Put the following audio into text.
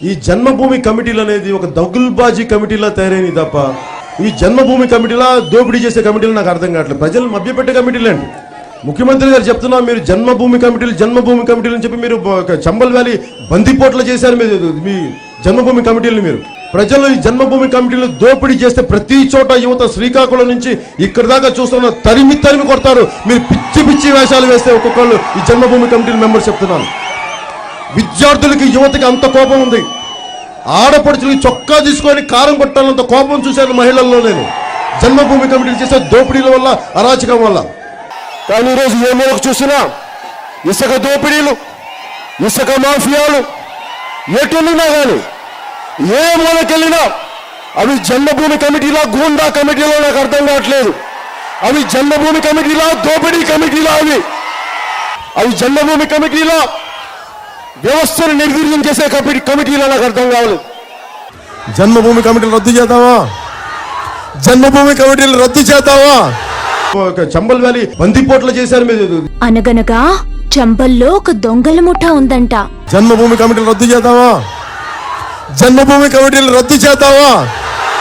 ఈ జన్మభూమి కమిటీలు అనేది ఒక దగుల్బాజీ కమిటీలా తయారైంది తప్ప ఈ జన్మభూమి కమిటీలా దోపిడీ చేసే కమిటీలు నాకు అర్థం కావట్లేదు. ప్రజలు మభ్యపెట్టే కమిటీలండి. ముఖ్యమంత్రి గారు చెప్తున్నా మీరు జన్మభూమి కమిటీలు అని చెప్పి మీరు చంబల్ వ్యాలీ బందిపోట్లు చేశారు మీ జన్మభూమి కమిటీలను. మీరు ప్రజలు ఈ జన్మభూమి కమిటీలు దోపిడీ చేస్తే ప్రతి చోట యువత శ్రీకాకుళం నుంచి ఇక్కడ దాకా చూస్తున్న తరిమి కొడతారు. మీరు పిచ్చి వేషాలు వేస్తే ఒక్కొక్కళ్ళు ఈ జన్మభూమి కమిటీల మెంబర్స్ చెప్తున్నాను. విద్యార్థులకి యువతకి అంత కోపం ఉంది. ఆడపడుచులకి చొక్కా తీసుకొని కారం కొట్టాలంత కోపం చూశాను మహిళల్లో నేను, జన్మభూమి కమిటీలు చేసే దోపిడీల వల్ల, అరాచకం వల్ల. కానీ ఈరోజు ఏ మూలకు చూసినా ఇసుక దోపిడీలు, ఇసుక మాఫియాలు ఎటున్నా కానీ ఏ మూలకెళ్ళినా అవి జన్మభూమి కమిటీలా గూండా కమిటీలో నాకు అర్థం కావట్లేదు. అవి జన్మభూమి కమిటీలా దోపిడీ కమిటీలా అవి జన్మభూమి కమిటీలా వ్యవస్థను నిర్వీర్యం చేసే కమిటీలో నాకు అర్థం కావాలి. జన్మభూమి కమిటీలు రద్దు చేద్దామా? జన్మభూమి కమిటీలు రద్దు చేద్దామా? చంబల్ వ్యాలీ బందిపోట్లు చేశారు మీరు. అనగనగా చంబల్లో ఒక దొంగల ముఠా ఉందంట. జన్మభూమి కమిటీలు రద్దు చేద్దామా? జన్మభూమి కమిటీలు రద్దు చేద్దామా?